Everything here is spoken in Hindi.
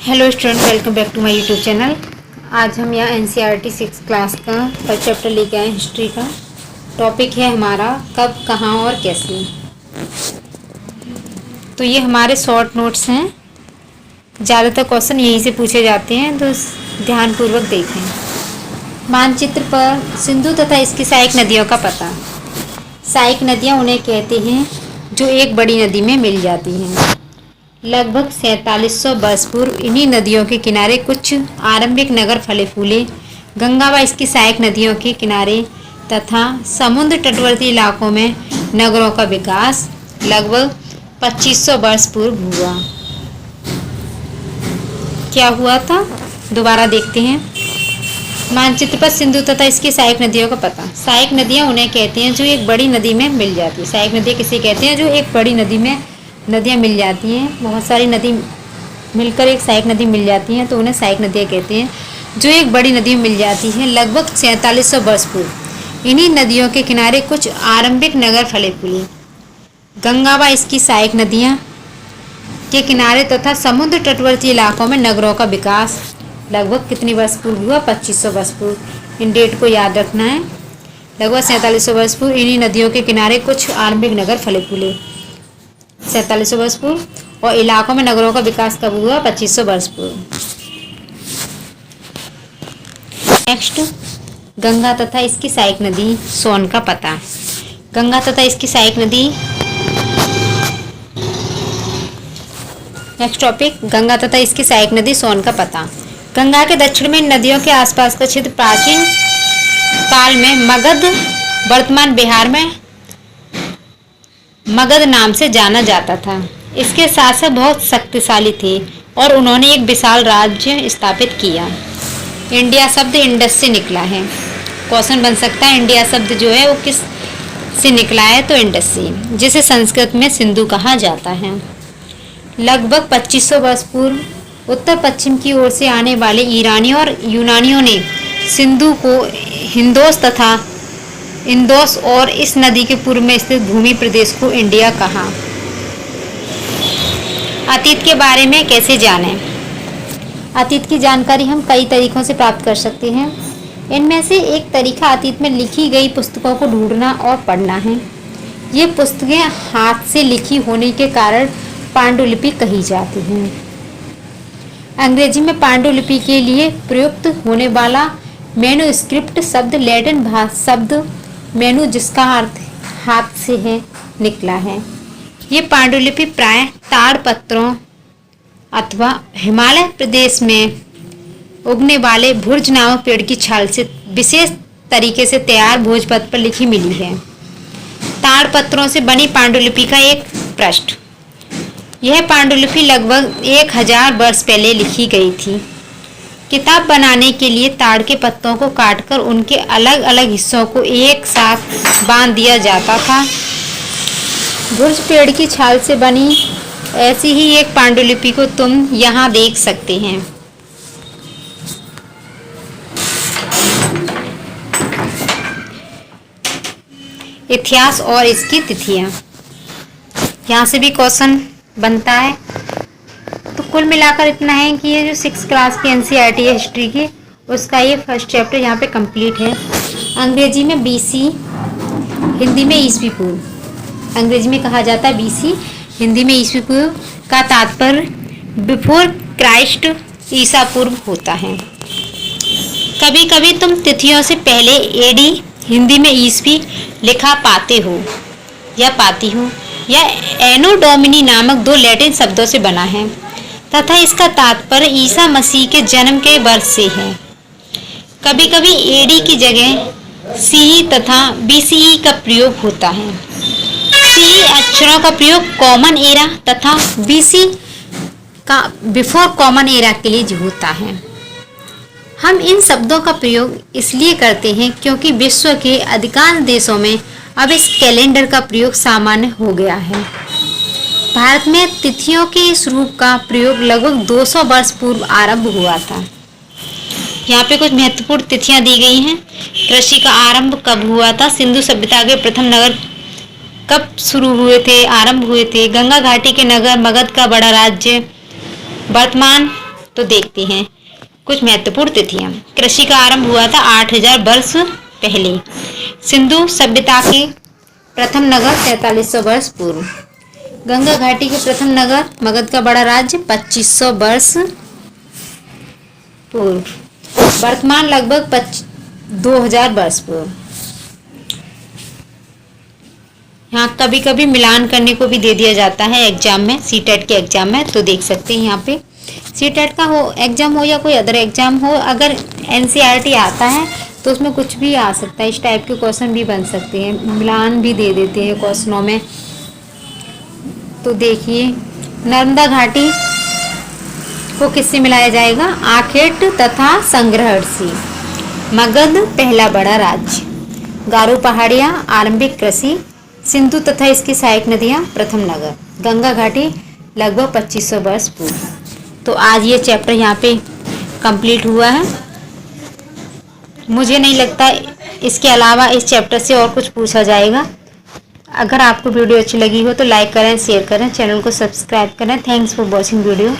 Hello student, welcome back to my YouTube channel. आज हम यहाँ एनसीईआरटी 6 क्लास का फर्स्ट चैप्टर लेके आए हिस्ट्री का। टॉपिक है हमारा कब, कहाँ और कैसे। तो ये हमारे शॉर्ट नोट्स हैं, ज़्यादातर क्वेश्चन यहीं से पूछे जाते हैं, तो ध्यानपूर्वक देखें। मानचित्र पर सिंधु तथा इसकी सहायक नदियों का पता। सहायक नदियाँ उन्हें कहते हैं जो एक बड़ी नदी में मिल जाती हैं। लगभग 4700 वर्ष पूर्व इन्हीं नदियों के किनारे कुछ आरंभिक नगर फले फूले। गंगा व इसकी सहायक नदियों के किनारे तथा समुद्र तटवर्ती इलाकों में नगरों का विकास लगभग 2500 वर्ष पूर्व हुआ। क्या हुआ था, दोबारा देखते हैं। मानचित्र पर सिंधु तथा इसकी सहायक नदियों का पता। सहायक नदियाँ उन्हें कहते हैं जो एक बड़ी नदी में मिल जाती है। सहायक नदियाँ किसे कहते हैं? जो एक बड़ी नदी में नदियाँ मिल जाती हैं। बहुत सारी नदी मिलकर एक सहायक नदी मिल जाती हैं, तो उन्हें सहायक नदियाँ कहते हैं जो एक बड़ी नदी में मिल जाती हैं। लगभग 4700 वर्ष पूर्व इन्हीं नदियों के किनारे कुछ आरंभिक नगर फले फूले। गंगा व इसकी सहायक नदियाँ के किनारे तथा समुद्र तटवर्ती इलाकों में नगरों का विकास लगभग कितनी वर्ष पूर्व हुआ? 2500 वर्ष पूर्व। इन डेट को याद रखना है। लगभग 4700 वर्ष पूर्व इन्हीं नदियों के किनारे कुछ आरंभिक नगर फले फूले। 4700 वर्ष पूर्व। और इलाकों में नगरों का विकास कब हुआ? 2500 वर्ष पूर्व। नेक्स्ट, गंगा तथा इसकी सहायक नदी सोन का पता। गंगा तथा इसकी सहायक नदी। नेक्स्ट टॉपिक, गंगा तथा इसकी सहायक नदी सोन का पता। गंगा के दक्षिण में नदियों के आसपास का क्षेत्र प्राचीन काल में मगध, वर्तमान बिहार में मगध नाम से जाना जाता था। इसके शासक बहुत शक्तिशाली थे और उन्होंने एक विशाल राज्य स्थापित किया। इंडिया शब्द इंडस से निकला है। क्वेश्चन बन सकता है इंडिया शब्द जो है वो किस से निकला है? तो इंडस से, जिसे संस्कृत में सिंधु कहा जाता है। लगभग 2500 वर्ष पूर्व उत्तर पश्चिम की ओर से आने वाले ईरानियों और यूनानियों ने सिंधु को इंदोस और इस नदी के पूर्व में स्थित भूमि प्रदेश को इंडिया कहा। अतीत के बारे में कैसे जानें? अतीत की जानकारी हम कई तरीकों से प्राप्त कर सकते हैं। इनमें से एक तरीका अतीत में लिखी गई पुस्तकों को ढूंढना और पढ़ना है। ये पुस्तकें हाथ से लिखी होने के कारण पांडुलिपि कही जाती हैं। अंग्रेजी में पांडुलिपि के लिए प्रयुक्त होने वाला मैन्युस्क्रिप्ट शब्द लैटिन शब्द मेनू, जिसका अर्थ हाथ से है, निकला है। ये पांडुलिपि प्राय ताड़पत्रों अथवा हिमालय प्रदेश में उगने वाले भुर्ज नामक पेड़ की छाल से विशेष तरीके से तैयार भोजपत्र पर लिखी मिली है। ताड़पत्रों से बनी पांडुलिपि का एक पृष्ठ। यह पांडुलिपि लगभग 1000 वर्ष पहले लिखी गई थी। किताब बनाने के लिए ताड़ के पत्तों को काटकर उनके अलग अलग हिस्सों को एक साथ बांध दिया जाता था। भुर्ज पेड़ की छाल से बनी ऐसी ही एक पांडुलिपि को तुम यहाँ देख सकते हैं। इतिहास और इसकी तिथियाँ, यहाँ से भी क्वेश्चन बनता है। तो कुल मिलाकर इतना है कि ये जो 6 क्लास की एनसीईआरटी है हिस्ट्री की, उसका ये फर्स्ट चैप्टर यहाँ पे कंप्लीट है। अंग्रेजी में बीसी, हिंदी में ईसवी पूर्व। अंग्रेजी में कहा जाता है बीसी, हिंदी में ईसवी पूर्व का तात्पर्य बिफोर क्राइस्ट, ईसा पूर्व होता है। कभी कभी तुम तिथियों से पहले एडी, हिंदी में ईसवी लिखा पाते हो या पाती हो। यह एनो डोमिनी नामक 2 लैटिन शब्दों से बना है तथा इसका तात्पर्य ईसा मसीह के जन्म के वर्ष से है। कभी कभी एडी की जगह सीई तथा बीसीई का प्रयोग होता है। सीई अक्षरों का प्रयोग कॉमन एरा तथा बीसी का बिफोर कॉमन एरा के लिए होता है। हम इन शब्दों का प्रयोग इसलिए करते हैं क्योंकि विश्व के अधिकांश देशों में अब इस कैलेंडर का प्रयोग सामान्य हो गया है। भारत में तिथियों के इस रूप का प्रयोग लगभग 200 वर्ष पूर्व आरंभ हुआ था। यहाँ पे कुछ महत्वपूर्ण तिथियां दी गई हैं। कृषि का आरंभ कब हुआ था? सिंधु सभ्यता के प्रथम नगर कब शुरू हुए थे, आरंभ हुए थे? गंगा घाटी के नगर मगध का बड़ा राज्य वर्तमान तो देखते हैं कुछ महत्वपूर्ण तिथियां। कृषि का आरंभ हुआ था 8000 वर्ष पहले। सिंधु सभ्यता के प्रथम नगर 4300 वर्ष पूर्व। गंगा घाटी के प्रथम नगर मगध का बड़ा राज्य 2500 वर्ष पूर्व। वर्तमान लगभग 2000 वर्ष पूर्व। यहाँ कभी कभी मिलान करने को भी दे दिया जाता है एग्जाम में, सीटेट के एग्जाम में, तो देख सकते हैं यहाँ पे सीटेट का हो एग्जाम हो या कोई अदर एग्जाम हो, अगर एनसीईआरटी आता है तो उसमें कुछ भी आ सकता है, इस टाइप के क्वेश्चन भी बन सकते हैं, मिलान भी दे देते हैं क्वेश्चनों में। तो देखिए नर्मदा घाटी को किससे मिलाया जाएगा? आखेट तथा संग्रहणसी। मगध पहला बड़ा राज्य। गारो पहाड़ियाँ आरंभिक कृषि। सिंधु तथा इसकी सहायक नदियाँ प्रथम नगर। गंगा घाटी लगभग 2500 वर्ष पूर्व। तो आज ये चैप्टर यहाँ पे कंप्लीट हुआ है। मुझे नहीं लगता इसके अलावा इस चैप्टर से और कुछ पूछा जाएगा। अगर आपको वीडियो अच्छी लगी हो तो लाइक करें, शेयर करें, चैनल को सब्सक्राइब करें। Thanks for watching video.